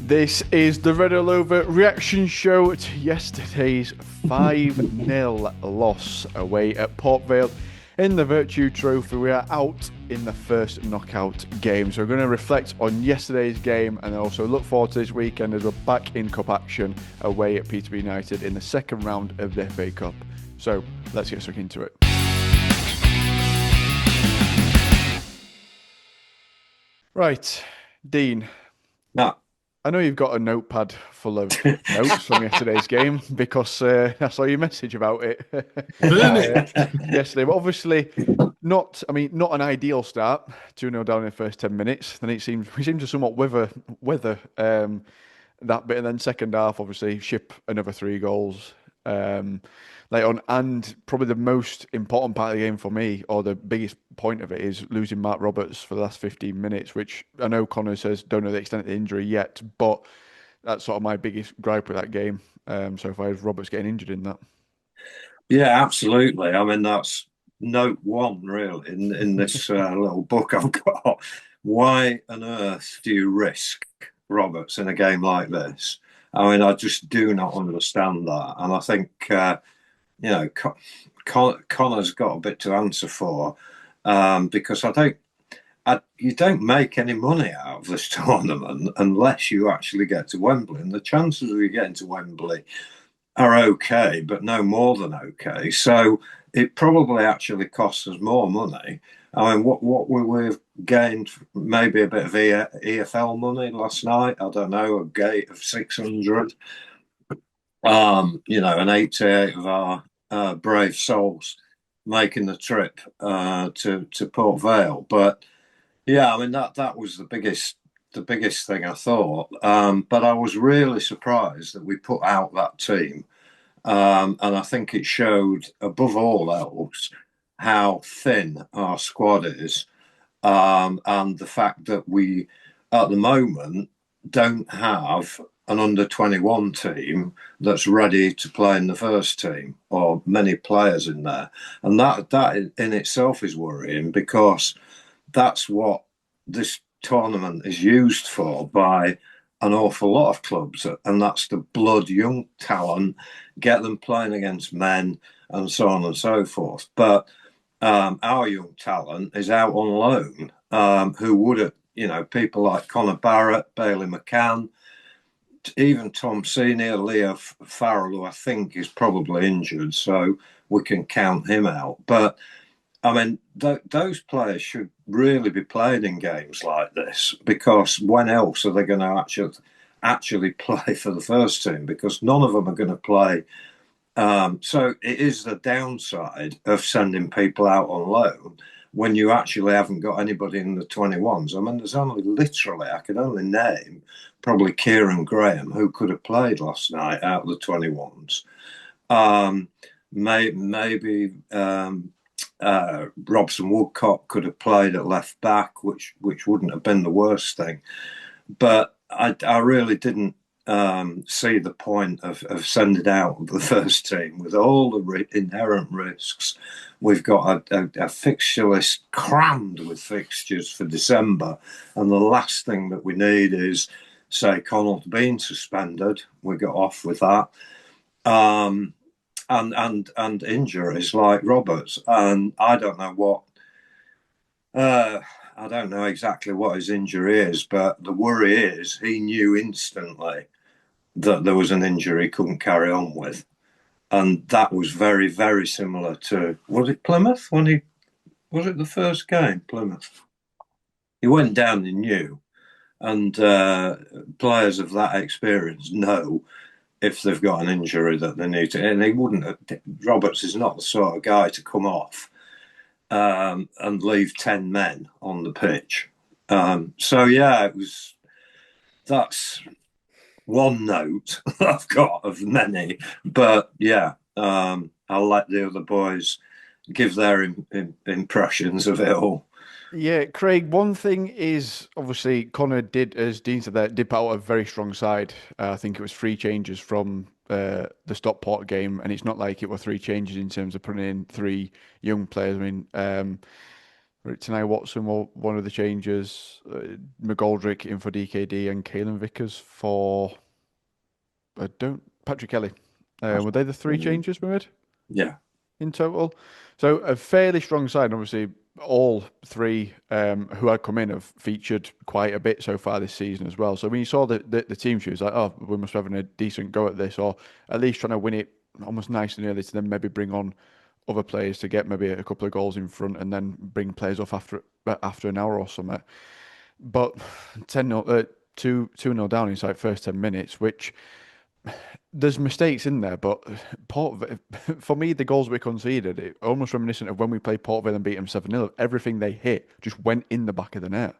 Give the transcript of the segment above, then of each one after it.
This is the Red All Over reaction show to yesterday's 5-0 loss away at Port Vale in the Virtue Trophy. We are out in the first knockout game, so we're going to reflect on yesterday's game and also look forward to this weekend as we're back in cup action away at Peterborough United in the second round of the FA Cup. So let's get stuck into it. Right, Dean. No. I know you've got a notepad full of notes from yesterday's game because I saw your message about it yesterday. But obviously, not an ideal start. 2-0 down in the first 10 minutes. Then we seemed to somewhat weather that bit, and then second half, obviously, ship another 3 goals later on. And probably the most important part of the game for me, or the biggest point of it, is losing Mark Roberts for the last 15 minutes, which I know Connor says don't know the extent of the injury yet, but that's sort of my biggest gripe with that game so far, is Roberts getting injured in that. Yeah, absolutely. I mean, that's note one, really, in this little book I've got. Why on earth do you risk Roberts in a game like this? I mean, I just do not understand that. And I think, Connor's got a bit to answer for because you don't make any money out of this tournament unless you actually get to Wembley. And the chances of you getting to Wembley are okay, but no more than okay. So it probably actually costs us more money. I mean, what we've gained, maybe a bit of EFL money last night. I don't know, a gate of 600. And 88 of our brave souls making the trip to Port Vale. But yeah, I mean that was the biggest thing I thought. But I was really surprised that we put out that team. And I think it showed, above all else, how thin our squad is, and the fact that we, at the moment, don't have an under-21 team that's ready to play in the first team, or many players in there. And that in itself is worrying, because that's what this tournament is used for by an awful lot of clubs, and that's to blood young talent, get them playing against men, and so on and so forth. But our young talent is out on loan, who would have, people like Conor Barrett, Bailey McCann, even Tom Senior, Leo Farrell, who I think is probably injured, so we can count him out. But I mean, those players should really be playing in games like this, because when else are they going to actually play for the first team? Because none of them are going to play. So it is the downside of sending people out on loan when you actually haven't got anybody in the 21s. I mean, there's only literally, I can only name probably Kieran Graham, who could have played last night out of the 21s. Maybe Robson Woodcock could have played at left back, which wouldn't have been the worst thing. But I really didn't see the point of sending out the first team with all the inherent risks. We've got a fixture list crammed with fixtures for December, and the last thing that we need is, say, Connaught being suspended. We got off with that. And injuries like Roberts, and I don't know exactly what his injury is, but the worry is he knew instantly that there was an injury he couldn't carry on with, and that was very, very similar to, was it Plymouth was it the first game, Plymouth? He went down and knew, and players of that experience know if they've got an injury that they need to, and he wouldn't have. Roberts is not the sort of guy to come off and leave 10 men on the pitch. So yeah, that's one note I've got of many, but yeah, I'll let the other boys give their impressions of it all. Yeah, Craig, one thing is, obviously, Connor did, as Dean said, that did put out a very strong side. I think it was 3 changes from the Stockport game, and it's not like it were 3 changes in terms of putting in 3 young players. I mean, Tanai Watson, one of the changes. McGoldrick in for DKD and Kalen Vickers for I don't Patrick Kelly. Were they the three changes we made Yeah. in total? So a fairly strong side. Obviously, all three who had come in have featured quite a bit so far this season as well. So when you saw the team sheet, it was like, oh, we must be having a decent go at this, or at least trying to win it almost nice and early to then maybe bring on other players to get maybe a couple of goals in front and then bring players off after an hour or something. But 10-0, 2-0 down inside first 10 minutes, which there's mistakes in there, but for me, the goals we conceded, it almost reminiscent of when we played Port Vale and beat them 7-0. Everything they hit just went in the back of the net.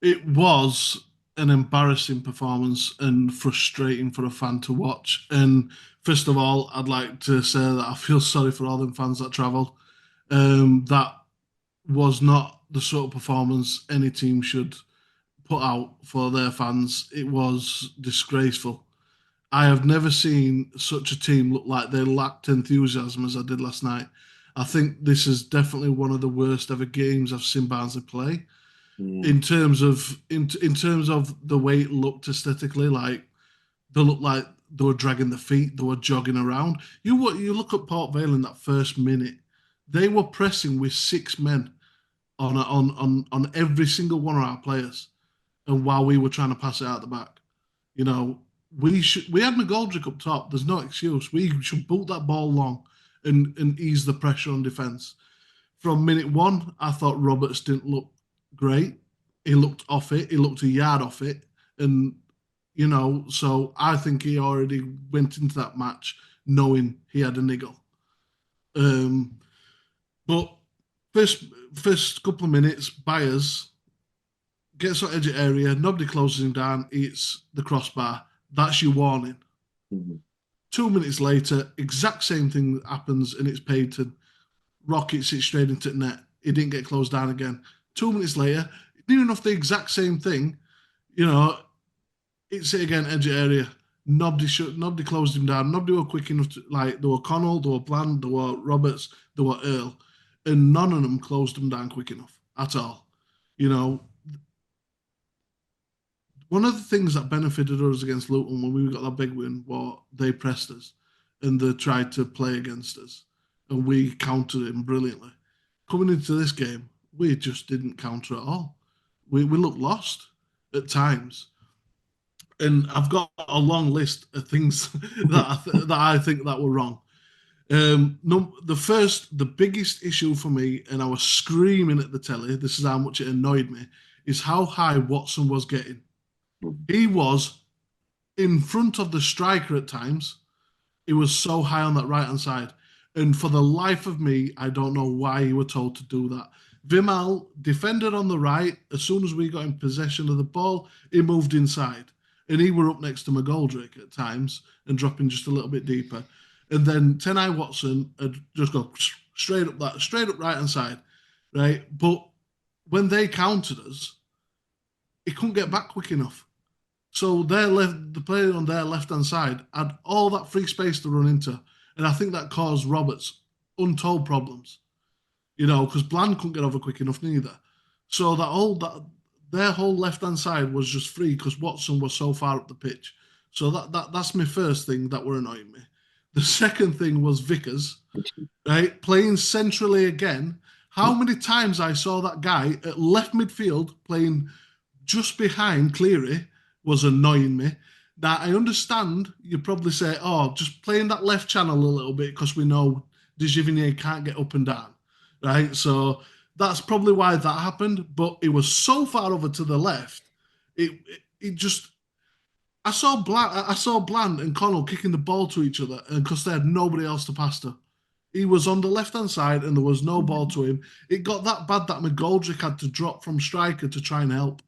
It was an embarrassing performance and frustrating for a fan to watch. And first of all, I'd like to say that I feel sorry for all them fans that travelled. That was not the sort of performance any team should put out for their fans. It was disgraceful. I have never seen such a team look like they lacked enthusiasm as I did last night. I think this is definitely one of the worst ever games I've seen Barnsley play. In terms of in terms of the way it looked aesthetically, like they looked like they were dragging the feet, they were jogging around. You look at Port Vale in that first minute, they were pressing with six men on every single one of our players, and while we were trying to pass it out the back, you know, we had McGoldrick up top. There's no excuse. We should boot that ball long and ease the pressure on defence. From minute one, I thought Roberts didn't look great. He looked off it. He looked a yard off it, and so I think he already went into that match knowing he had a niggle. But first couple of minutes, Byers gets on edge of area. Nobody closes him down. It's the crossbar. That's your warning. 2 minutes later, exact same thing happens, and it's Payton. Rockets it straight into the net. He didn't get closed down again. 2 minutes later, near enough the exact same thing. It's it again, edge of area. Nobody closed him down. Nobody were quick enough to, like, there were Connell, there were Bland, there were Roberts, there were Earl, and none of them closed him down quick enough at all. One of the things that benefited us against Luton when we got that big win was they pressed us and they tried to play against us, and we countered them brilliantly. Coming into this game, we just didn't counter at all. We looked lost at times, and I've got a long list of things that I think that were wrong. The biggest issue for me, and I was screaming at the telly, this is how much it annoyed me, is how high Watson was getting. He was in front of the striker at times. He was so high on that right-hand side. And for the life of me, I don't know why he were told to do that. Vimal defended on the right. As soon as we got in possession of the ball, he moved inside. And he were up next to McGoldrick at times and dropping just a little bit deeper. And then Tanai Watson had just go straight up right-hand side, right? But when they countered us, he couldn't get back quick enough. So the player on their left-hand side had all that free space to run into. And I think that caused Roberts untold problems, because Bland couldn't get over quick enough neither. So their whole left-hand side was just free because Watson was so far up the pitch. So that's my first thing that were annoying me. The second thing was Vickers, right, playing centrally again. How many times I saw that guy at left midfield playing just behind Cleary was annoying me. Now, I understand you probably say, oh, just playing that left channel a little bit because we know Desjardins can't get up and down, right? So that's probably why that happened. But it was so far over to the left, it just. I saw Bland and Connell kicking the ball to each other, and because they had nobody else to pass to. He was on the left-hand side, and there was no ball to him. It got that bad that McGoldrick had to drop from striker to try and help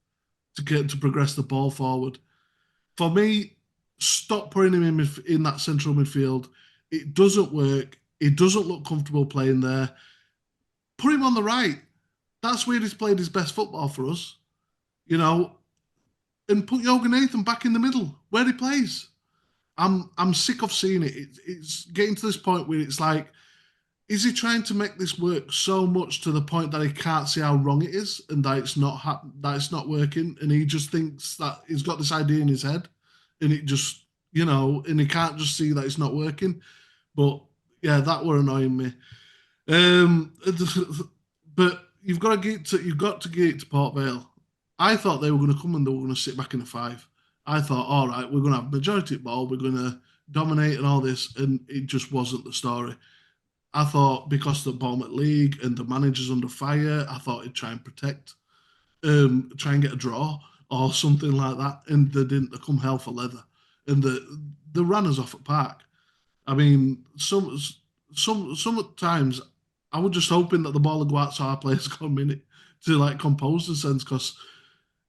to progress the ball forward. For me, stop putting him in that central midfield. It doesn't work. It doesn't look comfortable playing there. Put him on the right. That's where he's played his best football for us, and put Jorgen Nathan back in the middle where he plays. I'm sick of seeing it. It's getting to this point where it's like is he trying to make this work so much to the point that he can't see how wrong it is and that it's not working, and he just thinks that he's got this idea in his head, and it just and he can't just see that it's not working. But yeah, that were annoying me. But you've got to get to Port Vale. I thought they were going to come and they were going to sit back in the 5. I thought, all right, we're going to have majority ball, we're going to dominate and all this, and it just wasn't the story. I thought because the Bournemouth League and the manager's under fire, I thought he'd try and protect, try and get a draw or something like that, and they didn't. They come hell for leather, and the ran us off at Park. I mean, some times I was just hoping that the ball would go out so our players got a minute to like compose themselves, because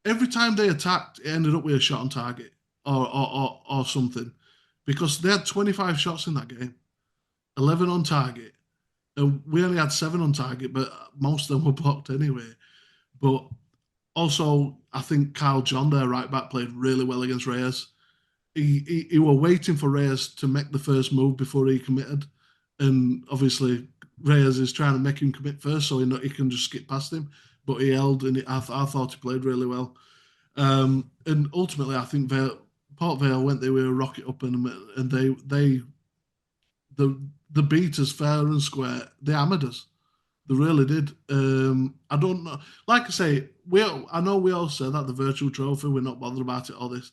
every time they attacked, it ended up with a shot on target or something, because they had 25 shots in that game, 11 on target, and we only had 7 on target, but most of them were blocked anyway. But also, I think Kyle John, their right back, played really well against Reyes. He were waiting for Reyes to make the first move before he committed, and obviously Reyes is trying to make him commit first so he can just skip past him. But he held, and I thought he played really well. And ultimately, I think Port Vale went there with a rocket up, and the beat us fair and square. They hammered us. They really did. I don't know. Like I say, I know we all say that the virtual trophy, we're not bothered about it, all this.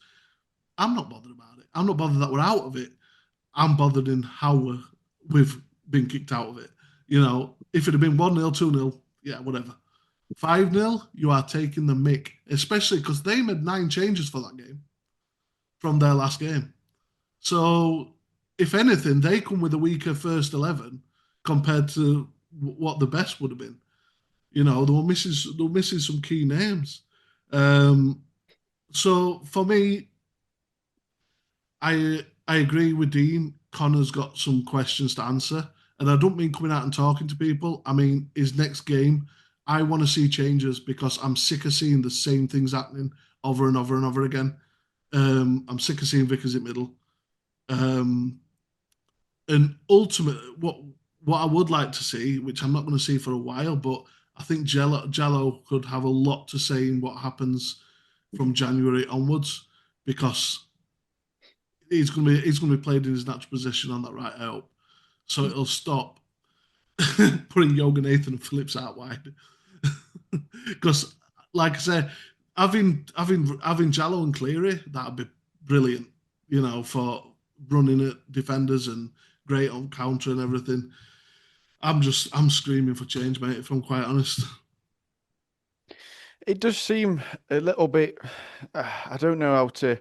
I'm not bothered about it. I'm not bothered that we're out of it. I'm bothered in how we've been kicked out of it. If it had been 1-0, 2-0, yeah, whatever. 5-0, you are taking the mick, especially because they made 9 changes for that game from their last game. So, if anything, they come with a weaker first 11 compared to what the best would have been. They were missing some key names. So for me, I agree with Dean. Connor's got some questions to answer, and I don't mean coming out and talking to people. I mean his next game. I want to see changes because I'm sick of seeing the same things happening over and over and over again. I'm sick of seeing Vickers in middle. And ultimately, what I would like to see, which I'm not going to see for a while, but I think Jallo could have a lot to say in what happens from January onwards, because he's going to be played in his natural position on that right help, so it'll stop putting Yoga Nathan and Phillips out wide. Because, like I said, having Jallo and Cleary, that'd be brilliant, for running at defenders and great on counter and everything. I'm screaming for change, mate, if I'm quite honest. It does seem a little bit. I don't know how to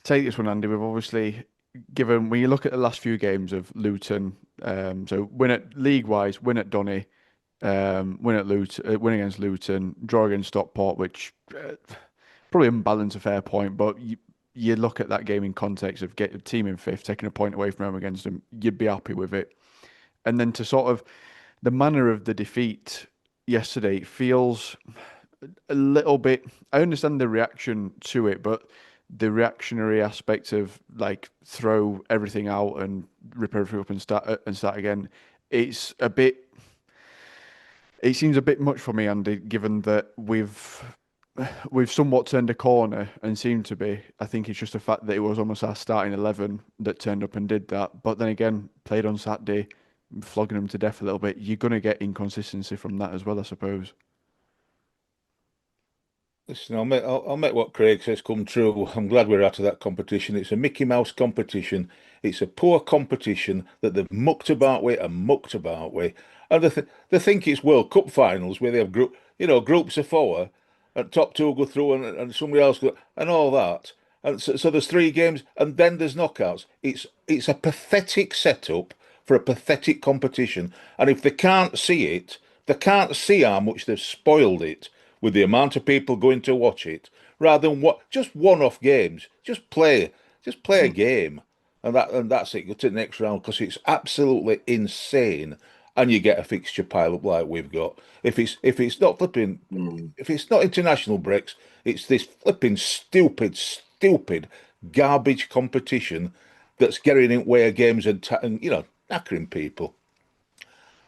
take this one, Andy. We've obviously given, when you look at the last few games of Luton, so win at league-wise, win at Donny, win at Luton, win against Luton, draw against Stockport, which probably unbalance a fair point, but you look at that game in context of getting a team in 5th, taking a point away from home against them, you'd be happy with it. And then to sort of the manner of the defeat yesterday feels a little bit. I understand the reaction to it, but the reactionary aspect of like throw everything out and rip everything up and start again, it's a bit. It seems a bit much for me, Andy, given that we've somewhat turned a corner and seemed to be. I think it's just the fact that it was almost our starting 11 that turned up and did that. But then again, played on Saturday, flogging them to death a little bit. You're going to get inconsistency from that as well, I suppose. Listen, I'll make what Craig says come true. I'm glad we're out of that competition. It's a Mickey Mouse competition. It's a poor competition that they've mucked about with and mucked about with. And they think it's World Cup finals where they have groups of 4, and top 2 go through and somebody else go, and all that. And so there's 3 games, and then there's knockouts. It's a pathetic setup for a pathetic competition. And if they can't see it, they can't see how much they've spoiled it with the amount of people going to watch it, rather than just one-off games. Just play a game, and that's it. Go to the next round, because it's absolutely insane, and you get a fixture pile up like we've got. If it's not flipping, if it's not international breaks, it's this flipping stupid garbage competition that's getting in way of games and knackering people.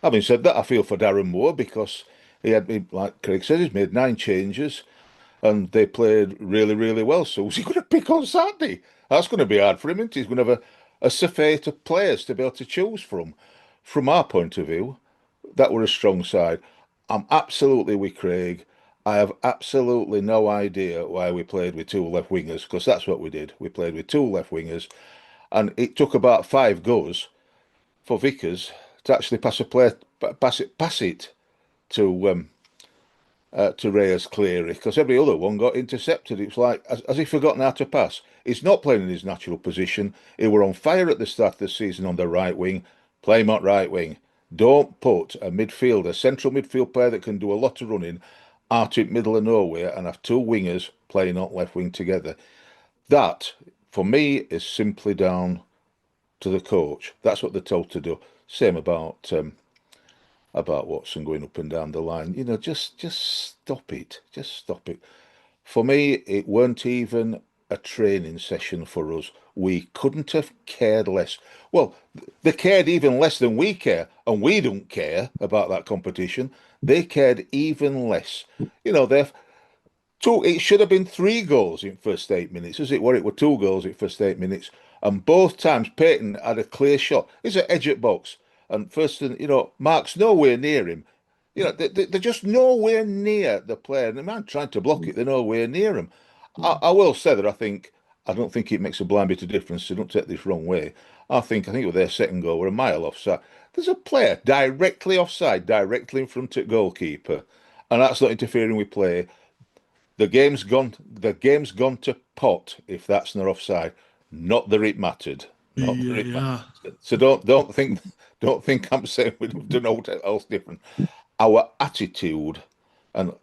Having said that, I feel for Darren Moore because like Craig says, he's made 9 changes and they played really, really well. So who's he going to pick on Saturday? That's going to be hard for him, isn't it? He's going to have a surfeit of players to be able to choose from. From our point of view, that were a strong side. I'm absolutely with Craig. I have absolutely no idea why we played with 2 left wingers, because that's what we did. We played with 2 left wingers, and it took about 5 goes for Vickers to actually pass it to Reyes Cleary, because every other one got intercepted. It's like as he forgotten how to pass. He's not playing in his natural position. He were on fire at the start of the season on the right wing. Play him at right wing. Don't put a midfielder, central midfield player that can do a lot of running, out in middle of nowhere and have 2 wingers playing on left wing together. That, for me, is simply down to the coach. That's what they're told to do. Same about Watson going up and down the line. Just stop it. Just stop it. For me, it weren't even a training session for us. We couldn't have cared less. Well, they cared even less than we care, and we don't care about that competition. They cared even less. They've two. It should have been 3 goals in first 8 minutes, as it were. It were 2 goals in first 8 minutes, and both times Peyton had a clear shot. It's an edge at box, and first, Mark's nowhere near him. They're just nowhere near the player. And the man trying to block it, they're nowhere near him. I will say that I don't think it makes a blind bit of difference. So don't take this wrong way. I think with their second goal, we're a mile offside. There's a player directly offside, directly in front of goalkeeper, and that's not interfering with play. The game's gone. The game's gone to pot if that's not offside. Not that it mattered. Not that it Yeah. mattered. So don't think I'm saying we've done all else different. Our attitude and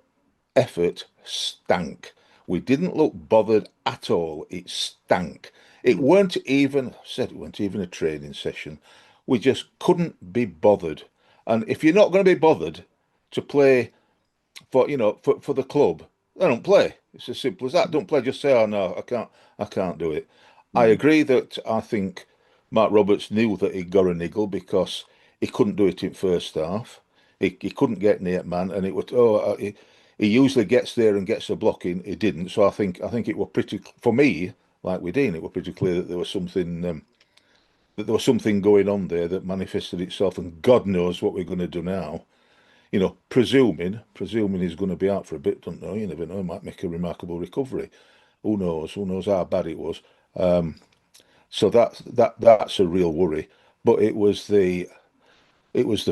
effort stank. We didn't look bothered at all. It stank. It weren't even a training session. We just couldn't be bothered. And if you're not going to be bothered to play for the club, then don't play. It's as simple as that. Don't play. Just say, "Oh no, I can't do it." I agree that I think Mark Roberts knew that he'd got a niggle because he couldn't do it in first half. He couldn't get near man, and it was he usually gets there and gets a block in. He didn't, so I think it was pretty for me, like with Dean, it was pretty clear that there was something going on there that manifested itself, and God knows what we're going to do now. Presuming he's going to be out for a bit, don't know. You never know. He might make a remarkable recovery. Who knows? Who knows how bad it was? So that's a real worry. But it was the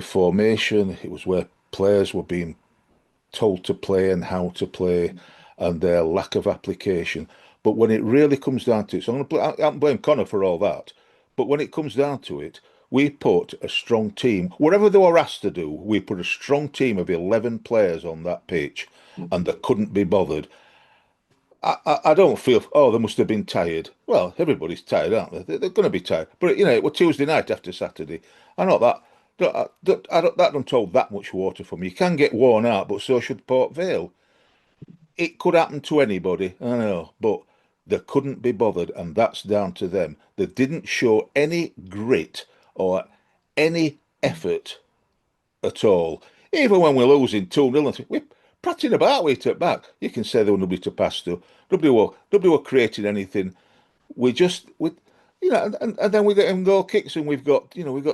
formation. It was where players were being told to play and how to play, and their lack of application. But when it really comes down to it, so I don't blame Connor for all that. But when it comes down to it, we put a strong team. Whatever they were asked to do, we put a strong team of 11 players on that pitch, and they couldn't be bothered. I don't feel, they must have been tired. Well, everybody's tired, aren't they? They're going to be tired. But, it was Tuesday night after Saturday. I know that. That don't hold that much water for me. You can get worn out, but so should Port Vale. It could happen to anybody, I know, but they couldn't be bothered, and that's down to them. They didn't show any grit or any effort at all. Even when we're losing 2-0, we're prattling about with it back. You can say there were nobody to pass to. Nobody were creating anything. And then we get goal kicks, and we've got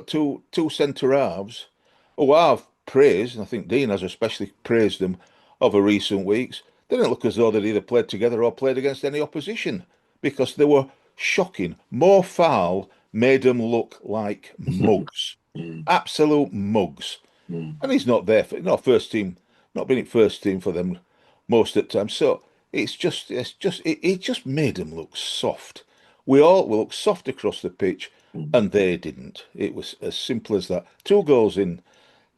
two centre halves who I've praised, and I think Dean has especially praised them over recent weeks. They didn't look as though they'd either played together or played against any opposition because they were shocking. Mo Foul made them look like mugs, absolute mugs. And he's not there for first team, not been in first team for them most of the time. So it just made them look soft. We all look soft across the pitch, and they didn't. It was as simple as that. 2 goals in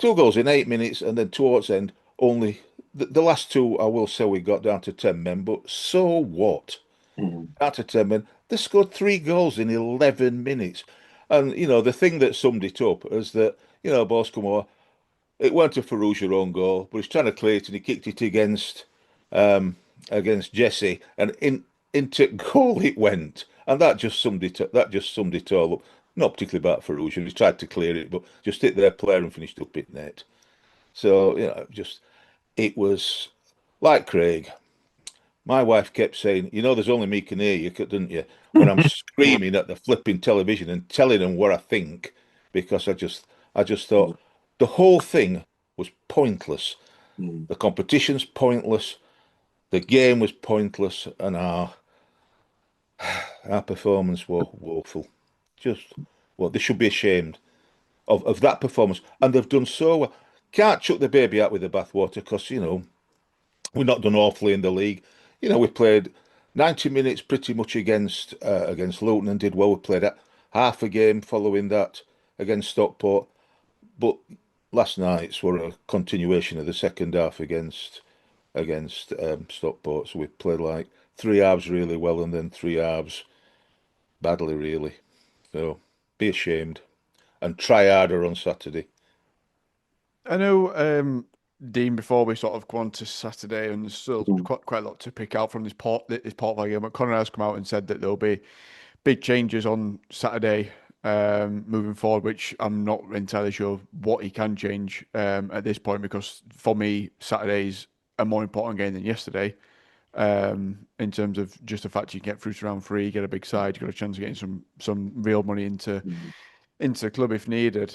8 minutes, and then towards the end, only the last 2. I will say we got down to 10 men, but so what? Down to 10 men. They scored 3 goals in 11 minutes, and the thing that summed it up is that Boscombe, it weren't a Farouja own goal, but he's trying to clear it, and he kicked it against Jesse, and into goal it went. And that just summed it all up. Not particularly bad for Rouge. He tried to clear it, but just hit their player and finished up it net. So, it was like Craig. My wife kept saying, there's only me can hear you, didn't you? When I'm screaming at the flipping television and telling them what I think, because I just thought the whole thing was pointless. The competition's pointless. The game was pointless, and our performance was woeful. They should be ashamed of that performance, and they've done so well. Can't chuck the baby out with the bathwater because we've not done awfully in the league. We played 90 minutes pretty much against Luton and did well. We played half a game following that against Stockport, but last night's were a continuation of the second half against Stockport. So we played like three halves really well and then three halves badly, really. So be ashamed and try harder on Saturday. I know, Dean, before we sort of go on to Saturday, and there's still quite a lot to pick out from this Port Vale game, but Conor has come out and said that there'll be big changes on Saturday moving forward, which I'm not entirely sure what he can change at this point, because for me, Saturday's a more important game than yesterday. In terms of just the fact you get through to round three, you get a big side, you got a chance of getting some real money into the club if needed.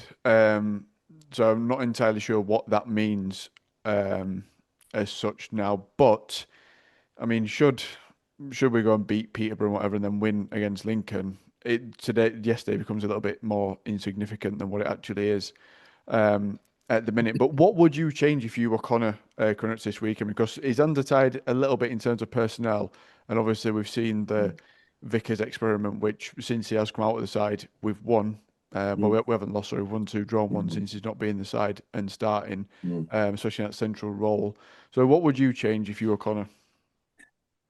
So I'm not entirely sure what that means as such now. But I mean, should we go and beat Peterborough and whatever, and then win against Lincoln, yesterday becomes a little bit more insignificant than what it actually is at the minute. But what would you change if you were Connor Cunnuts this weekend? Because he's undertied a little bit in terms of personnel, and obviously we've seen the Vickers experiment, which since he has come out of the side, we've won. Well, we haven't lost, so we've won two, drawn one since he's not been the side and starting, especially in that central role. So what would you change if you were Connor?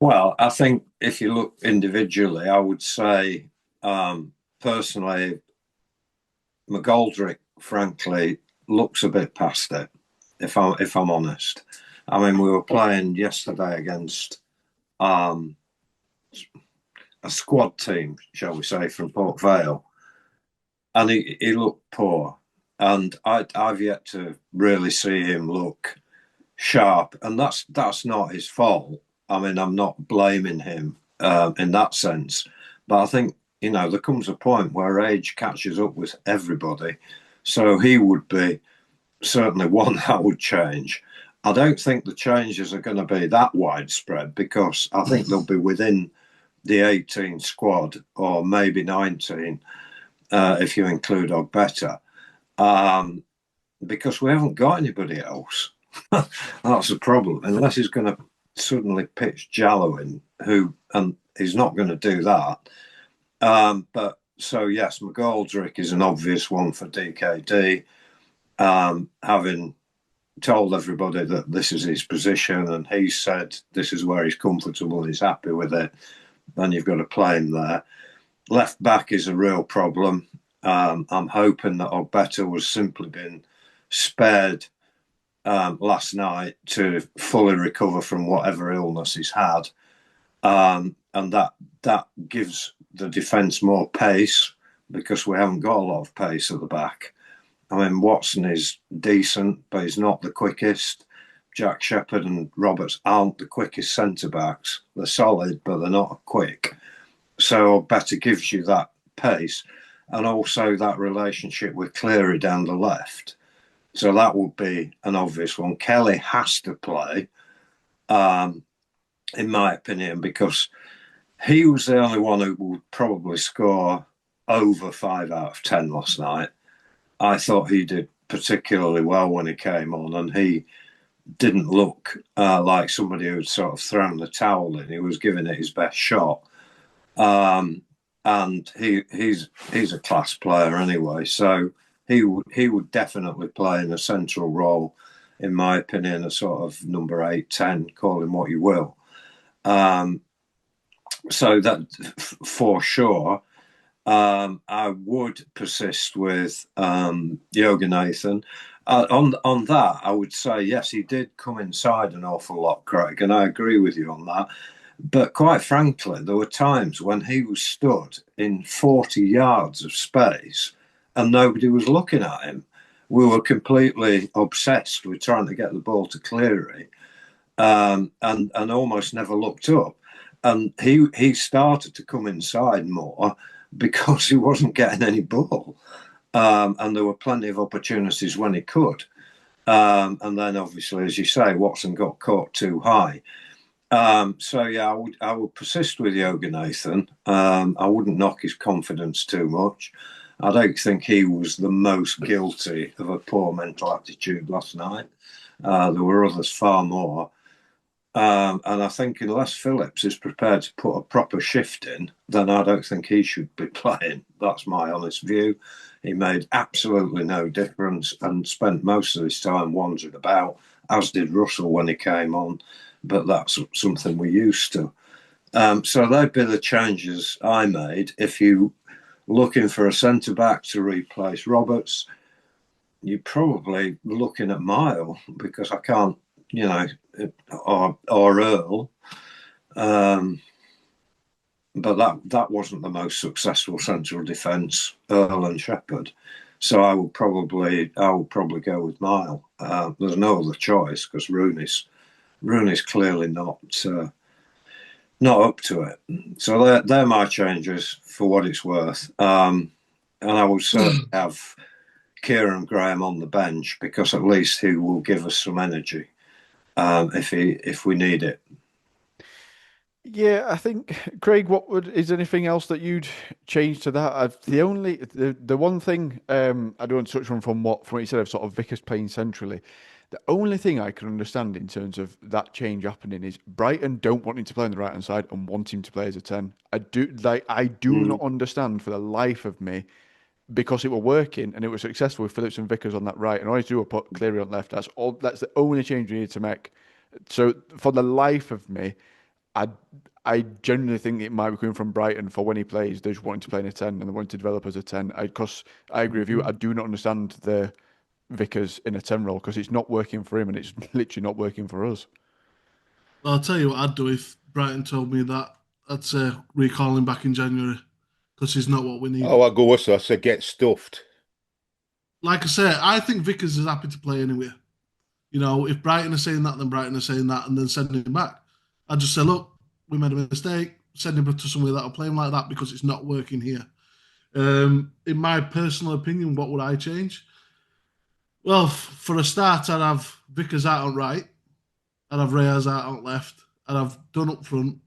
Well, I think if you look individually, I would say personally, McGoldrick, frankly, looks a bit past it. If I'm honest, I mean, we were playing yesterday against a squad team, shall we say, from Port Vale, and he looked poor. And I've yet to really see him look sharp, and that's not his fault. I mean, I'm not blaming him in that sense, but I think there comes a point where age catches up with everybody. So he would be certainly one I would change. I don't think the changes are going to be that widespread, because I think they'll be within the 18 squad, or maybe 19 if you include Better, because we haven't got anybody else. That's the problem. Unless he's going to suddenly pitch Jallow in, and he's not going to do that. But so yes, McGoldrick is an obvious one for DKD, having told everybody that this is his position, and he said this is where he's comfortable and he's happy with it. Then you've got to play him there. Left back is a real problem. I'm hoping that Better was simply been spared last night to fully recover from whatever illness he's had, and that gives the defence more pace, because we haven't got a lot of pace at the back. I mean, Watson is decent, but he's not the quickest. Jack Shepherd and Roberts aren't the quickest centre-backs. They're solid, but they're not quick. So Better gives you that pace, and also that relationship with Cleary down the left. So that would be an obvious one. Kelly has to play, in my opinion, because he was the only one who would probably score over 5 out of 10 last night. I thought he did particularly well when he came on, and he didn't look like somebody who'd sort of thrown the towel in. He was giving it his best shot. And he's a class player anyway, so he would definitely play in a central role, in my opinion, a sort of number 8, 10, call him what you will. So that for sure. I would persist with Yoganathan. On that, I would say yes, he did come inside an awful lot, Craig, and I agree with you on that. But quite frankly, there were times when he was stood in 40 yards of space and nobody was looking at him. We were completely obsessed with trying to get the ball to Cleary, and almost never looked up. And he started to come inside more because he wasn't getting any ball. And there were plenty of opportunities when he could. And then obviously, as you say, Watson got caught too high. So yeah, I would persist with Yoga Nathan. I wouldn't knock his confidence too much. I don't think he was the most guilty of a poor mental attitude last night. There were others far more. And I think unless Phillips is prepared to put a proper shift in, then I don't think he should be playing. That's my honest view. He made absolutely no difference and spent most of his time wandering about, as did Russell when he came on. But that's something we're used to. So they'd be the changes I made. If you looking for a centre-back to replace Roberts, you're probably looking at Mile, because I can't, or Earl. But that wasn't the most successful central defence, Earl and Shepherd. So I would probably go with Mile. There's no other choice, because Rooney's clearly not up to it. So they're my changes for what it's worth. And I will certainly have Kieran Graham on the bench, because at least he will give us some energy if we need it. Yeah, I think, Craig, is anything else that you'd change to that? The one thing I don't want to touch on from what you said of sort of Vickers playing centrally. The only thing I can understand in terms of that change happening is Brighton don't want him to play on the right hand side and want him to play as a 10. I do not understand for the life of me, because it were working and it was successful with Phillips and Vickers on that right, and all I do was put Cleary on left. That's the only change we need to make. So for the life of me, I genuinely think it might be coming from Brighton for when he plays. They just want to play in a 10 and they want to develop as a 10. Because I agree with you, I do not understand the Vickers in a 10 role, because it's not working for him and it's literally not working for us. Well, I'll tell you what I'd do if Brighton told me that. I'd say recall him back in January, because he's not what we need. Oh, I go with, so I say get stuffed. Like I say, I think Vickers is happy to play anywhere. If Brighton are saying that, then Brighton are saying that, and then sending him back. I'd just say, look, we made a mistake. Send him to somewhere that'll play him like that, because it's not working here. In my personal opinion, what would I change? Well, for a start, I'd have Vickers out on right. I'd have Reyes out on left. I'd have Dunn up front.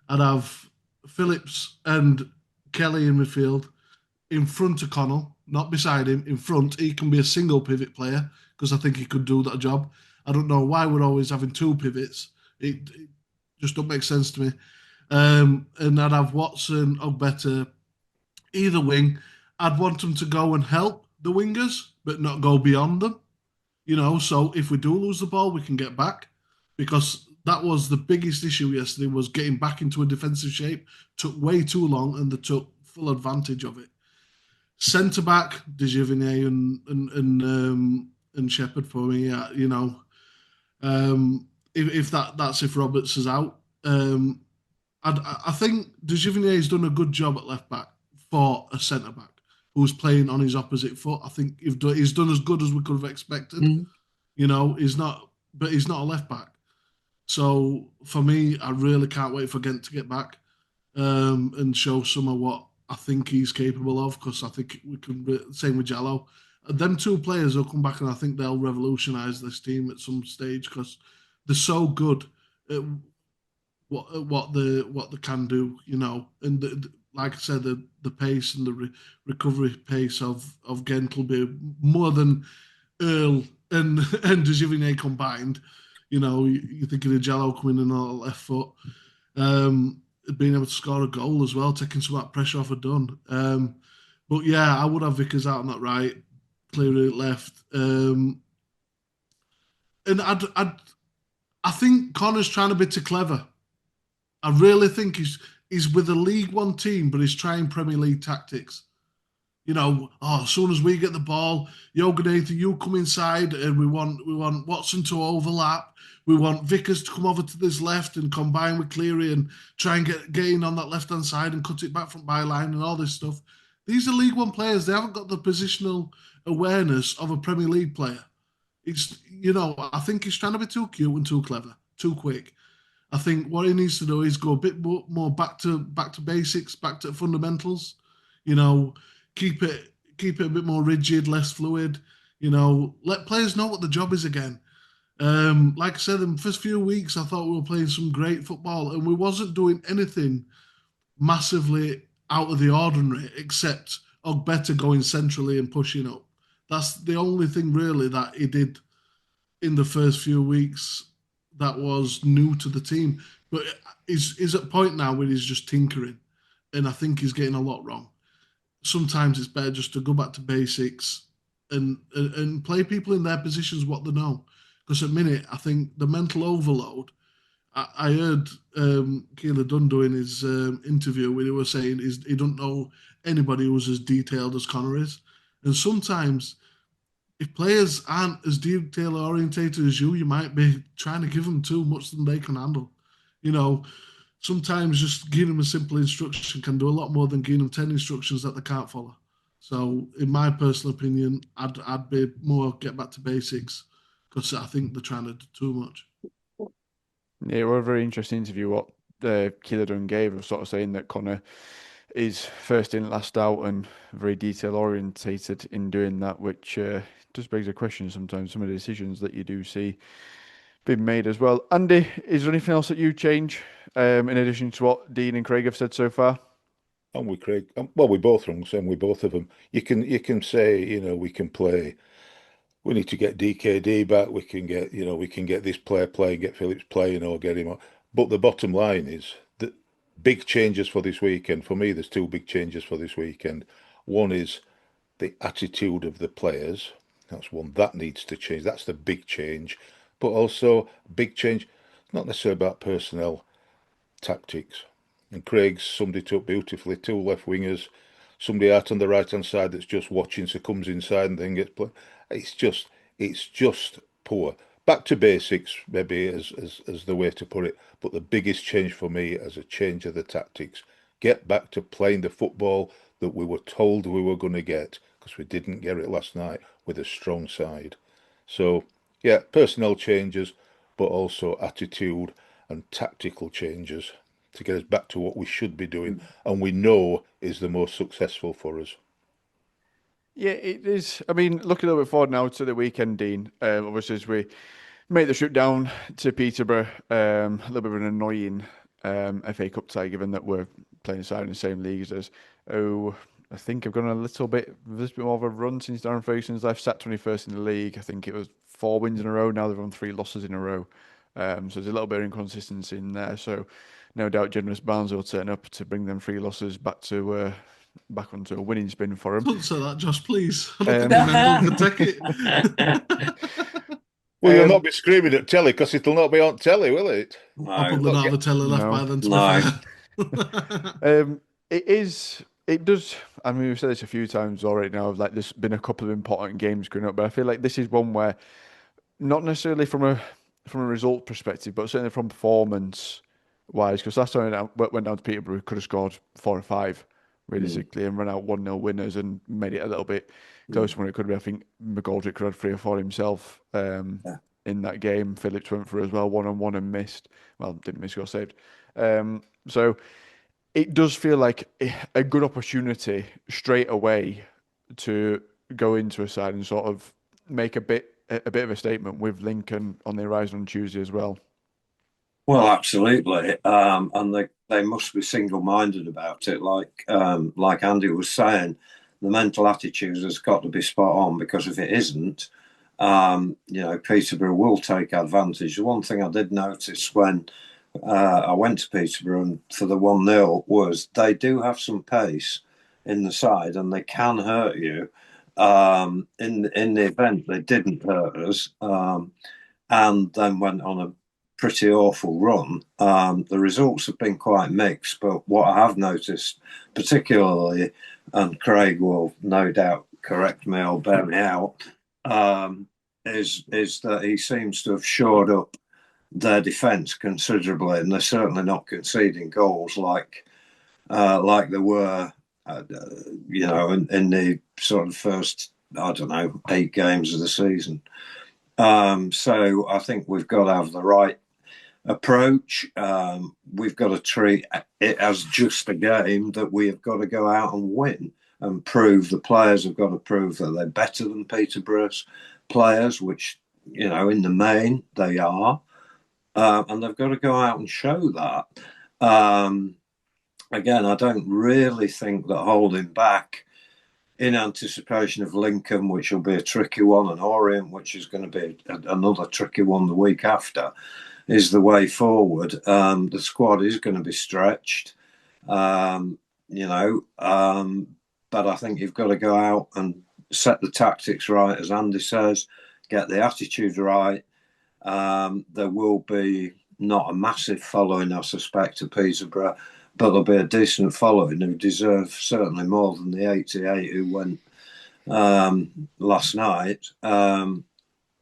I'd have Phillips and Kelly in midfield, in front of Connell, not beside him, in front. He can be a single pivot player, because I think he could do that job. I don't know why we're always having two pivots. It just don't make sense to me. And I'd have Watson or better either wing. I'd want them to go and help the wingers, but not go beyond them. So if we do lose the ball, we can get back, because that was the biggest issue yesterday, was getting back into a defensive shape. Took way too long, and they took full advantage of it. Centre back, Desjardins and Shepherd for me. If that's if Roberts is out. I think Desjardins has done a good job at left back for a centre back who's playing on his opposite foot. I think he's done as good as we could have expected. He's not a left back. So for me, I really can't wait for Ghent to get back and show some of what I think he's capable of, because I think we can. Same with Jallo. Them two players will come back, and I think they'll revolutionise this team at some stage, because they're so good at what they can do, And like I said, the pace and the recovery pace of Ghent will be more than Earl and Desjardins combined. You think of the Jallo coming in on the left foot, being able to score a goal as well, taking some of that pressure off of Dunn. But yeah, I would have Vickers out on that right, Cleary left, and I think Connor's trying a bit too clever. I really think he's with a League One team, but he's trying Premier League tactics. As soon as we get the ball, Yoganathan, you come inside, and we want Watson to overlap. We want Vickers to come over to this left and combine with Cleary and try and get in on that left hand side and cut it back from byline and all this stuff. These are League One players. They haven't got the positional awareness of a Premier League player. I think he's trying to be too cute and too clever, too quick. I think what he needs to do is go a bit more back to basics, back to fundamentals. Keep it a bit more rigid, less fluid. Let players know what the job is again. Like I said, in the first few weeks, I thought we were playing some great football, and we wasn't doing anything massively out of the ordinary, except Ogbeta going centrally and pushing up. That's the only thing really that he did in the first few weeks that was new to the team. But he's at a point now where he's just tinkering, and I think he's getting a lot wrong. Sometimes it's better just to go back to basics and play people in their positions what they know. Because at the minute, I think the mental overload. I heard Keeler Dunn doing his interview where he was saying he don't know anybody who's as detailed as Connor is. And sometimes, if players aren't as detail orientated as you might be trying to give them too much than they can handle. Sometimes just giving them a simple instruction can do a lot more than giving them 10 instructions that they can't follow. So, in my personal opinion, I'd be more get back to basics because I think they're trying to do too much. Yeah, it was a very interesting interview what Keeler Dunn gave, of sort of saying that Connor is first in, last out, and very detail orientated in doing that, which just begs a question sometimes, some of the decisions that you do see being made as well. Andy, is there anything else that you change in addition to what Dean and Craig have said so far? And we Craig, well, we both wrong, same with both of them. You can say, we can play. We need to get DKD back. We can get this player playing, get Phillips playing, or get him on. But the bottom line is that big changes for this weekend. For me, there's two big changes for this weekend. One is the attitude of the players. That's one that needs to change. That's the big change. But also big change, not necessarily about personnel, tactics. And Craig summed it up beautifully. Two left wingers, somebody out on the right hand side that's just watching, so comes inside and then gets played. It's just poor. Back to basics, maybe as the way to put it. But the biggest change for me as a change of the tactics. Get back to playing the football that we were told we were going to get, because we didn't get it last night with a strong side. So, yeah, personnel changes, but also attitude and tactical changes to get us back to what we should be doing and we know is the most successful for us. Yeah, it is. I mean, looking a little bit forward now to the weekend, Dean, obviously as we make the trip down to Peterborough, a little bit of an annoying FA Cup tie, given that we're playing side in the same league as us. I think I've gone a little bit more of a run since Darren Ferguson's left, sat 21st in the league. I think it was 4 wins in a row. Now they've on 3 losses in a row. So there's a little bit of inconsistency in there. So no doubt Generous Barnes will turn up to bring them 3 losses back onto a winning spin for him. Don't say that, Josh, please. I don't think Mendel can take it. Well, you'll not be screaming at telly because it'll not be on telly, will it? No, I'll probably not have a telly left by then, to be fair. It does. I mean, we've said this a few times already now. Like, there's been a couple of important games going up, but I feel like this is one where, not necessarily from a result perspective, but certainly from performance wise, because last time I went down to Peterborough, we could have scored 4 or 5 realistically and run out 1-0 winners and made it a little bit closer when it could be. I think McGoldrick could have 3 or 4 himself in that game. Phillips went for as well, 1-on-1 and missed. Well, didn't miss, got saved. So it does feel like a good opportunity straight away to go into a side and sort of make a bit of a statement with Lincoln on the horizon on Tuesday as well. Well, absolutely, and they must be single-minded about it. Like Andy was saying, the mental attitude has got to be spot on, because if it isn't, Peterborough will take advantage. The one thing I did notice when I went to Peterborough and for the 1-0 was they do have some pace in the side and they can hurt you. In the event they didn't hurt us, and then went on a pretty awful run. The results have been quite mixed, but what I have noticed, particularly, and Craig will no doubt correct me or bear me out, is that he seems to have shored up their defence considerably, and they're certainly not conceding goals like they were, in the sort of first, I don't know, 8 games of the season. So I think we've got to have the right approach. We've got to treat it as just a game that we have got to go out and win and prove. The players have got to prove that they're better than Peterborough's players, which, in the main they are. And they've got to go out and show that. Again, I don't really think that holding back in anticipation of Lincoln, which will be a tricky one, and Orient, which is going to be another tricky one the week after, is the way forward. The squad is going to be stretched, but I think you've got to go out and set the tactics right, as Andy says, get the attitude right. There will be not a massive following, I suspect, to Peterborough, but there'll be a decent following who deserve certainly more than the 88 who went last night,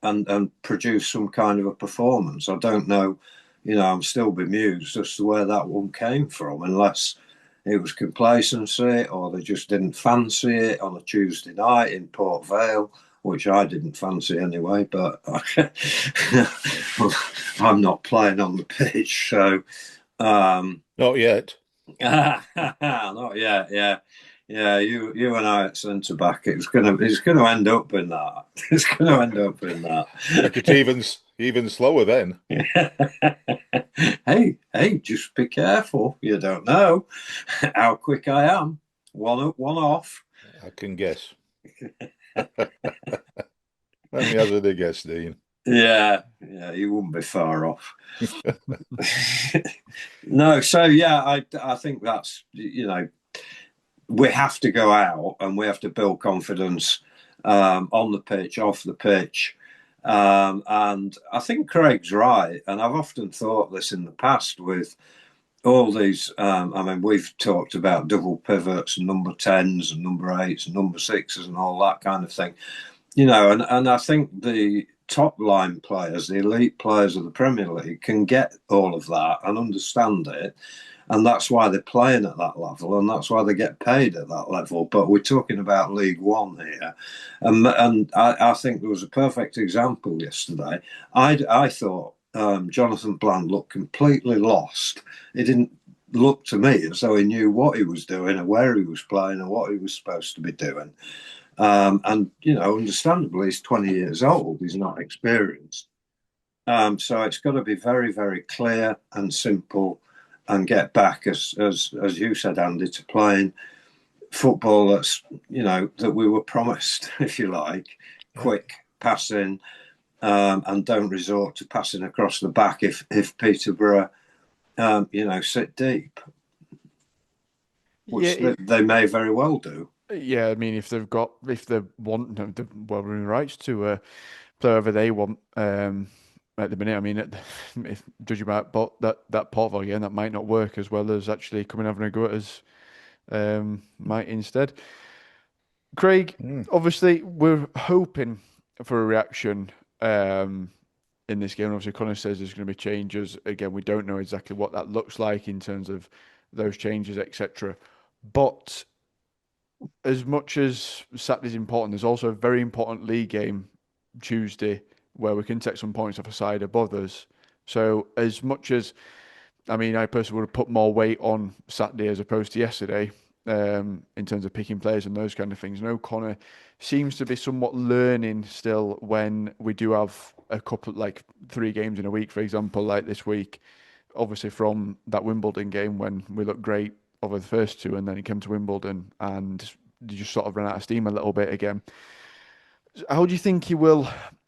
and produce some kind of a performance. I don't know, I'm still bemused as to where that one came from, unless it was complacency or they just didn't fancy it on a Tuesday night in Port Vale, which I didn't fancy anyway, but I'm not playing on the pitch, so... Not yet. Not yet, yeah. Yeah, you and I at centre back, it's gonna end up in that. It's gonna end up in that. Make it even slower then. Hey, just be careful. You don't know how quick I am. One up, one off. I can guess. Let me hazard a guess, Dean. Yeah, you wouldn't be far off. No, so yeah, I think that's, we have to go out and we have to build confidence on the pitch, off the pitch. And I think Craig's right. And I've often thought this in the past with all these. We've talked about double pivots and number 10s and number 8s and number 6s and all that kind of thing. And I think the top line players, the elite players of the Premier League, can get all of that and understand it. And that's why they're playing at that level, and that's why they get paid at that level. But we're talking about League One here. And I think there was a perfect example yesterday. I thought Jonathan Bland looked completely lost. It didn't look to me as though he knew what he was doing or where he was playing or what he was supposed to be doing. Understandably, he's 20 years old. He's not experienced. So it's got to be very, very clear and simple, and get back, as you said, Andy, to playing football that's, that we were promised, if you like, quick passing, and don't resort to passing across the back if Peterborough, sit deep, which they may very well do. Yeah, I mean, if they want the well-running rights to play whoever they want at the minute. I mean, if judging by that Port Vale game, that might not work as well as actually coming having a go at us might instead. Craig, obviously, we're hoping for a reaction in this game. Obviously, Connor says there's going to be changes. Again, we don't know exactly what that looks like in terms of those changes, etc. But as much as Saturday's important, there's also a very important league game Tuesday where we can take some points off a side above us. So as much as, I personally would have put more weight on Saturday as opposed to yesterday in terms of picking players and those kind of things. No, Connor seems to be somewhat learning still when we do have a couple, like 3 games in a week, for example, like this week, obviously from that Wimbledon game when we looked great over the first 2 and then he came to Wimbledon and you just sort of ran out of steam a little bit again. How do you think he will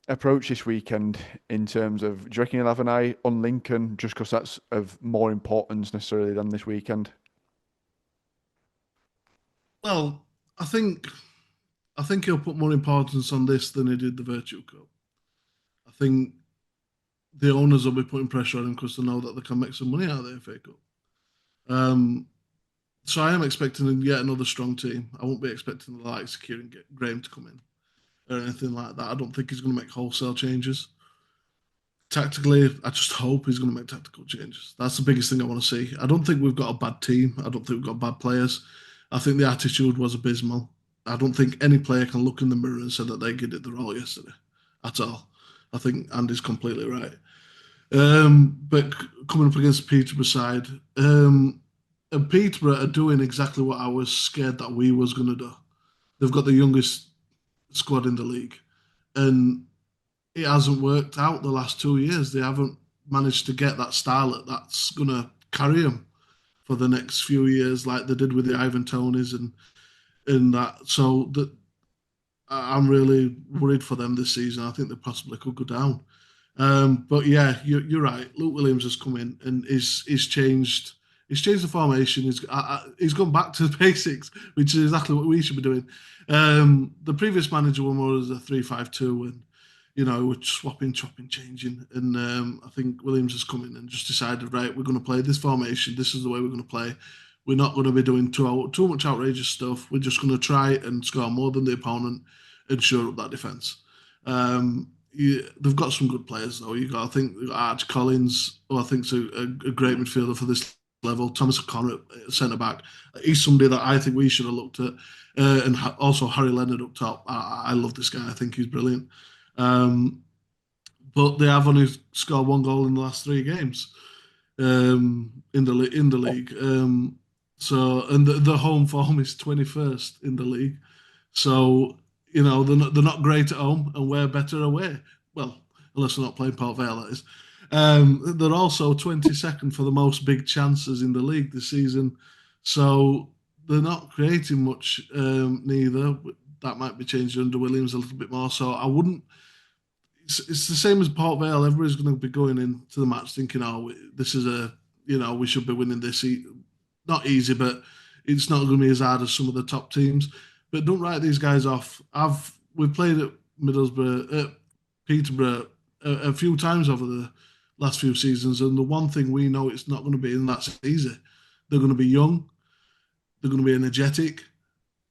approach this weekend in terms of, do you reckon he'll have an eye on Lincoln just because that's of more importance necessarily than this weekend? Well, I think he'll put more importance on this than he did the Virtual Cup. I think the owners will be putting pressure on him because they know that they can make some money out of the FA Cup. So I am expecting yet another strong team. I won't be expecting the likes of Kieran Graham to come in or anything like that. I don't think he's going to make wholesale changes. Tactically, I just hope he's going to make tactical changes. That's the biggest thing I want to see. I don't think we've got a bad team. I don't think we've got bad players. I think the attitude was abysmal. I don't think any player can look in the mirror and say that they did it the role yesterday at all. I think Andy's completely right. But coming up against the Peterborough side, and Peterborough are doing exactly what I was scared that we was going to do. They've got the youngest squad in the league, and it hasn't worked out the last 2 years. They haven't managed to get that style that's going to carry them for the next few years, like they did with the Ivan Tonys and that. So that I'm really worried for them this season. I think they possibly could go down. But yeah, you're right. Luke Williams has come in and he's changed. He's changed the formation. He's gone back to the basics, which is exactly what we should be doing. The previous manager one was a 3-5-2, and we're swapping, chopping, changing. And I think Williams has come in and just decided, right, we're going to play this formation. This is the way we're going to play. We're not going to be doing too much outrageous stuff. We're just going to try and score more than the opponent and shore up that defence. They've got some good players though. I think Arch Collins, who I think is a great midfielder for this level. Thomas O'Connor at centre back. He's somebody that I think we should have looked at. And also Harry Leonard up top. I love this guy. I think he's brilliant. But they have only scored 1 goal in the last 3 games in the league. So the home form is 21st in the league. So they're not great at home, and we're better away. Well, unless they're not playing Port Vale, that is. They're also 22nd for the most big chances in the league this season. So they're not creating much neither. That might be changed under Williams a little bit more. So I wouldn't. It's the same as Port Vale. Everybody's going to be going into the match thinking, this is we should be winning this. Not easy, but it's not going to be as hard as some of the top teams. But don't write these guys off. We've played at Peterborough a few times over the last few seasons, and the one thing we know it's not going to be, and that's easy. They're going to be young. They're going to be energetic.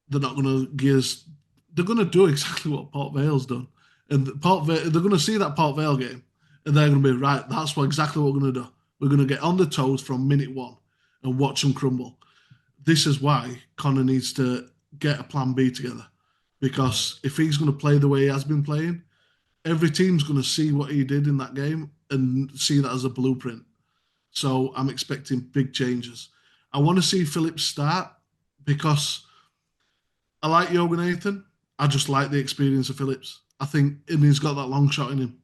They're not going to give us. They're going to do exactly what Port Vale's done, and they're going to see that Port Vale game, and they're going to be right. That's exactly what we're going to do. We're going to get on the toes from minute 1 and watch them crumble. This is why Connor needs to get a plan B together, because if he's going to play the way he has been playing, every team's going to see what he did in that game and see that as a blueprint. So I'm expecting big changes. I want to see Phillips start because I like Yoga Nathan. I just like the experience of Phillips. I think, and he's got that long shot in him.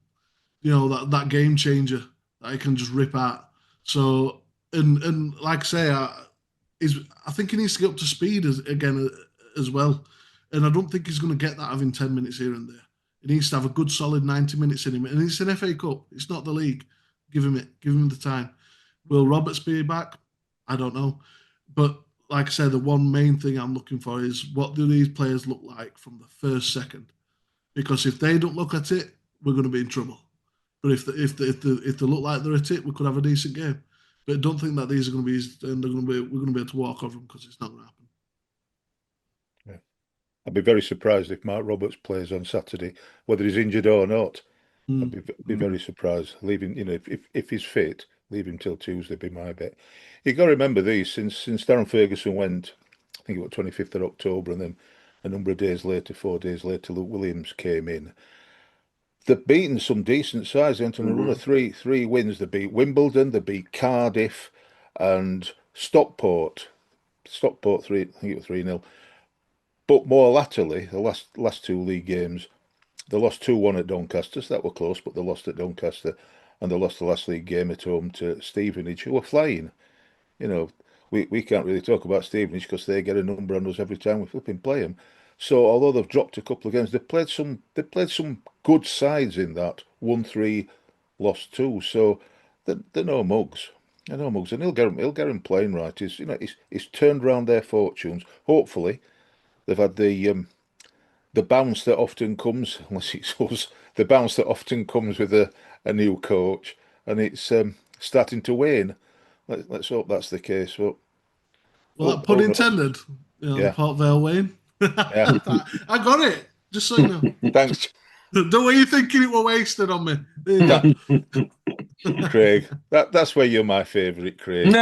That game changer that he can just rip out. So, and like I say, I think he needs to get up to speed as well. And I don't think he's going to get that having 10 minutes here and there. He needs to have a good solid 90 minutes in him. And it's an FA Cup. It's not the league. Give him it. Give him the time. Will Roberts be back? I don't know. But like I said, the one main thing I'm looking for is what do these players look like from the first second? Because if they don't look at it, we're going to be in trouble. But if they look like they're at it, we could have a decent game. But don't think that these are going to be, and we're going to be able to walk over them, because it's not going to happen. Yeah. I'd be very surprised if Mark Roberts plays on Saturday, whether he's injured or not. I'd be very surprised. Leaving, if he's fit, leave him till Tuesday. Be my bet. You got to remember these since Darren Ferguson went. I think it was 25th of October, and then a number of days later, 4 days later, Luke Williams came in. They've beaten some decent sides. They went on a run of three wins. They beat Wimbledon, they beat Cardiff, and Stockport. Stockport 3, I think it was 3-0. But more latterly, the last 2 league games, they lost 2-1 at Doncaster. So that were close, but they lost at Doncaster, and they lost the last league game at home to Stevenage, who were flying. We can't really talk about Stevenage because they get a number on us every time we flipping play them. So although they've dropped a couple of games, they played some good sides in that. Won 3, lost 2. So they're no mugs. They're no mugs, and he'll get him playing right. He's turned around their fortunes. Hopefully, they've had the the bounce that often comes, unless it's us, the bounce that often comes with a new coach, and it's starting to wane. Let's hope that's the case. But Well, that pun no. intended. You know, the Yeah. Port Vale Wayne. Yeah. I got it. Just so you know. Thanks, The way you're thinking it were wasted on me. There you go. Craig. That's where you're my favourite, Craig.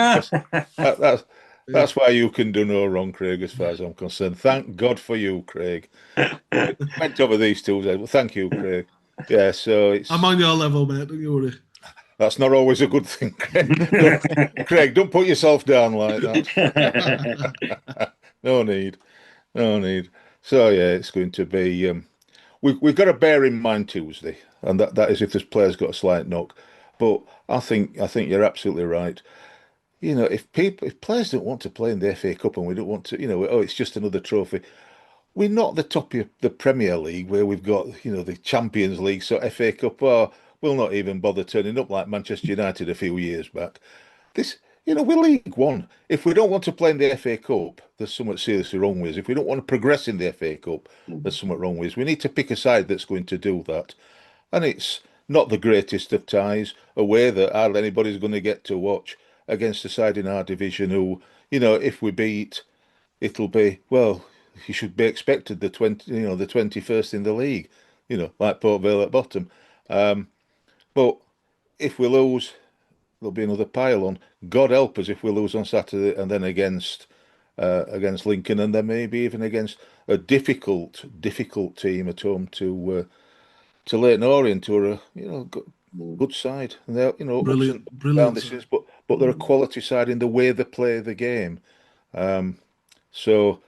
That's why you can do no wrong, Craig, as far as I'm concerned. Thank God for you, Craig. Went over these two days. Well, thank you, Craig. Yeah, so I'm on your level, mate. Don't you worry. that's not always a good thing, Craig. Craig, don't put yourself down like that. No need. No need. So yeah, it's going to be. We've got to bear in mind Tuesday, and that is if this player's got a slight knock. But I think you're absolutely right. You know, if players don't want to play in the FA Cup and we don't want to, oh, it's just another trophy. We're not the top of the Premier League where we've got, the Champions League, so FA Cup, we'll not even bother turning up like Manchester United a few years back. This, we're League One. If we don't want to play in the FA Cup, there's something seriously wrong with us. If we don't want to progress in the FA Cup, there's something wrong with us. We need to pick a side that's going to do that. And it's not the greatest of ties away that hardly anybody's going to get to watch against a side in our division who, if we beat, it'll be, well, you should be expected the 21st in the league, like Port Vale at bottom. But if we lose, there'll be another pile on. God help us if we lose on Saturday and then against Lincoln and then maybe even against a difficult team at home to Leighton Orient, who are good side. And they're Brilliant, ups and down brilliant. this is, but they're a quality side in the way they play the game. So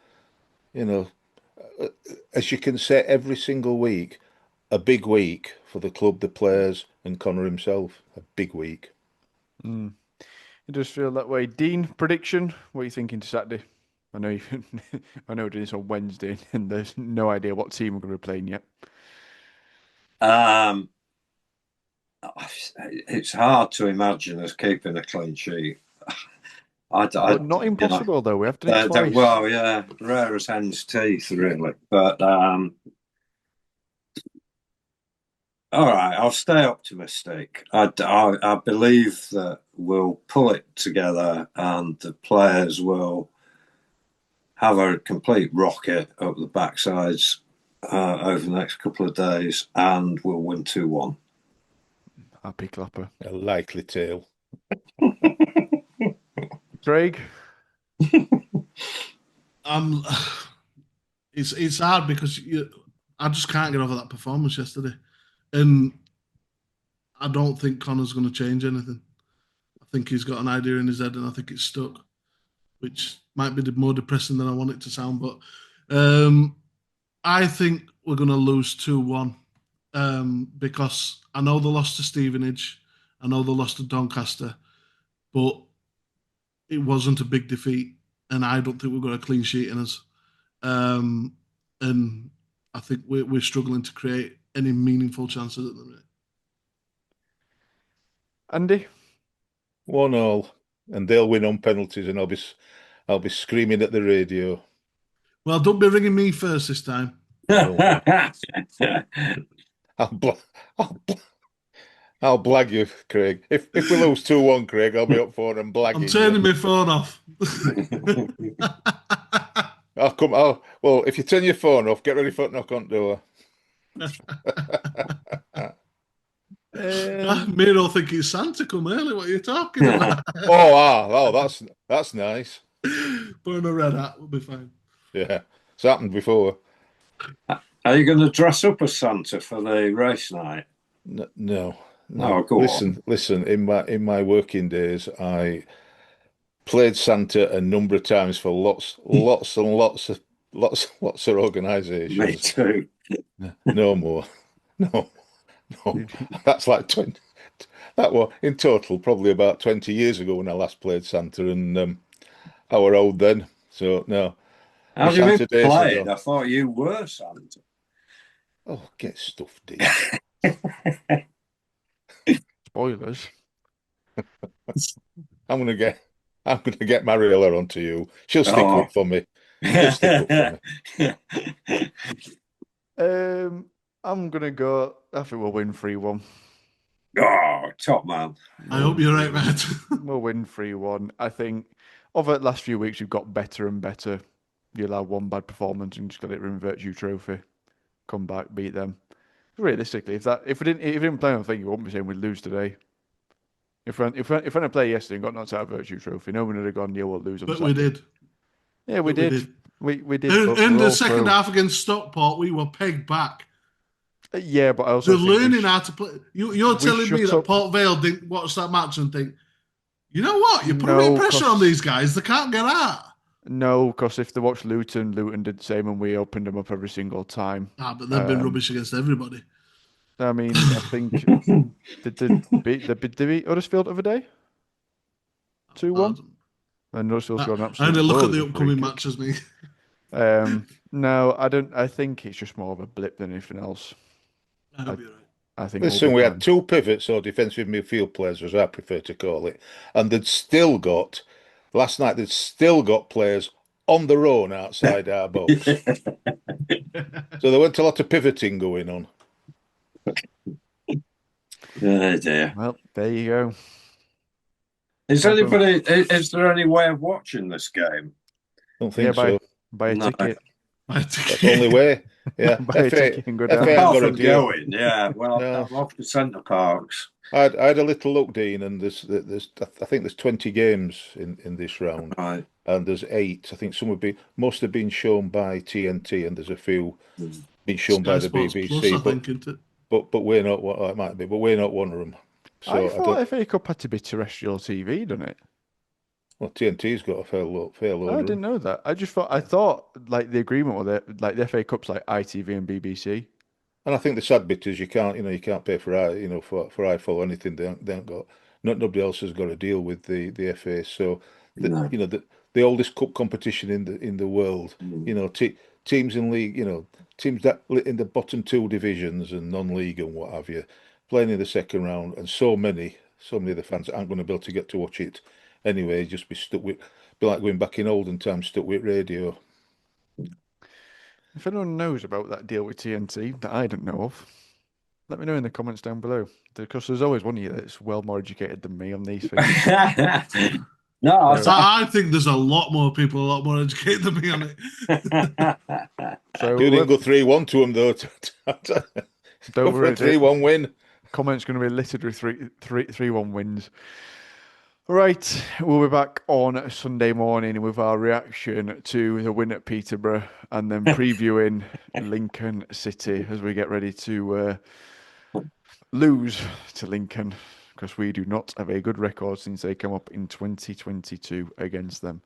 as you can say every single week, a big week for the club, the players, and Connor himself. A big week. It does feel that way. Dean, prediction? What are you thinking to Saturday? I know I know we're doing this on Wednesday, and there's no idea what team we're going to be playing yet. It's hard to imagine us keeping a clean sheet. But not impossible though. We have done it twice. Well, yeah, rare as hen's teeth, really. But all right, I'll stay optimistic. I believe that we'll pull it together, and the players will have a complete rocket up the backsides over the next couple of days, and we'll win 2-1. Happy clapper. A likely tale. Craig? It's hard because I just can't get over that performance yesterday, and I don't think Connor's going to change anything. I think he's got an idea in his head, and I think it's stuck, which might be more depressing than I want it to sound. But I think we're going to lose 2-1 because I know they lost to Stevenage, I know they lost to Doncaster, but it wasn't a big defeat, and I don't think we've got a clean sheet in us. And I think we're struggling to create any meaningful chances at the minute. Andy? 1-1, and they'll win on penalties, and I'll be screaming at the radio. Well, don't be ringing me first this time. I'll blag you, Craig. If we lose 2-1, Craig, I'll be up for it and blagging I'm turning you. my phone off. Well, if you turn your phone off, get ready for it, knock on the door. Miro think it's Santa come early. What are you talking about? That's nice. Put on a red hat, we'll be fine. Yeah, it's happened before. Are you going to dress up as Santa for the race night? No. Oh, go on. Listen. In my working days, I played Santa a number of times for lots of organisations. Me too. No more. No. That's like 20. That was in total probably about 20 years ago when I last played Santa, and I were old then. So no. Have you been played? I thought you were Santa. Oh, get stuffed, Dean. Spoilers. I'm gonna get Mariella onto you. She'll stick up for me. She'll stick up for me. I'm gonna go. I think we'll win 3-1. Oh, top man. I hope you're right, Matt. We'll win 3-1. I think over the last few weeks we've got better and better. You'll have one bad performance and just get it in Virtue Trophy. Come back, beat them. Realistically, if we didn't play on the thing, you wouldn't be saying we'd lose today. If we hadn't played yesterday and got knocked out of Virtue Trophy, no one would have gone, yeah, we'll lose on But Saturday. we did. Yeah, we did. We did. In we're the all second pro. half against Stockport, we were pegged back. Yeah, but I also They're think we learning how to play. You're telling me shut that up. Port Vale didn't watch that match and think, you know what? You put a bit No, of pressure 'cause- on these guys. They can't get out. No, because if they watched Luton did the same and we opened them up every single time. But they've been rubbish against everybody. I mean, I think did they beat Huddersfield the other day? 2-1? And Huddersfield scored an I had absolute a look at load the of free upcoming kick. matches, me. No, I don't. I think it's just more of a blip than anything else. I hope you're right. I think. Listen, we'll we be had fine. two pivots or defensive midfield players, as I prefer to call it, and last night they'd still got players on their own outside our box. So there weren't a lot of pivoting going on. Oh dear. Well, there you go. Is there any way of watching this game? Don't think so. Buy a No. ticket. That's the only way. Yeah. Buy a ticket and go down. FA Apart got a from deal. going, yeah. Well, No. I'm off to Centre Parks. I had a little look, Dean, and I think there's 20 games in this round, Right. and there's 8. I think most have been shown by TNT, and there's a few been shown by the Sports BBC. Plus, I think, isn't it? But we're not. Well, it might be, but we're not one of them. So I thought FA Cup had to be terrestrial TV, doesn't it? Well, TNT's got a fair load. I didn't know that. I thought like the agreement with it, like the FA Cup's like ITV and BBC. And I think the sad bit is you can't pay for iFollow or anything. They haven't got. Nobody else has got a deal with the FA. So No. the oldest cup competition in the world. Teams in league. Teams that in the bottom 2 divisions and non-league and what have you, playing in the second round, and so many of the fans aren't going to be able to get to watch it anyway. Just be like going back in olden times, stuck with radio. If anyone knows about that deal with TNT that I don't know of, let me know in the comments down below. Because there's always one of you that's well more educated than me on these things. No, I think there's a lot more people, a lot more educated than me on it. So You didn't go 3-1 to them though. Don't Go for worry, a 3-1 win. Comments going to be littered with 3-1 wins. Right, we'll be back on Sunday morning with our reaction to the win at Peterborough and then previewing Lincoln City as we get ready to lose to Lincoln because we do not have a good record since they came up in 2022 against them.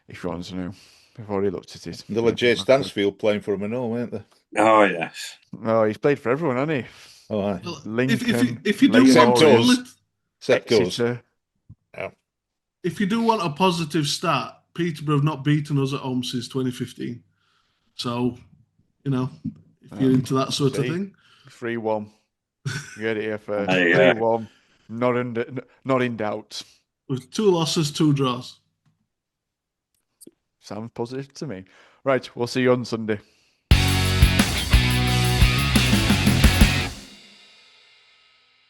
If you want to know, we've already looked at it. There were Jay Stansfield playing for him and all, weren't they? Oh yes. Oh, he's played for everyone, hasn't he? Oh, aye. Well, Lincoln, if you do Leighton want Orient, Except us. Exeter. if you do want a positive start, Peterborough have not beaten us at home since 2015. So, if you're into that sort of thing. 3-1. You heard it here first. There you go. 3-1. Not in doubt. With 2 losses, 2 draws. Sounds positive to me. Right, we'll see you on Sunday.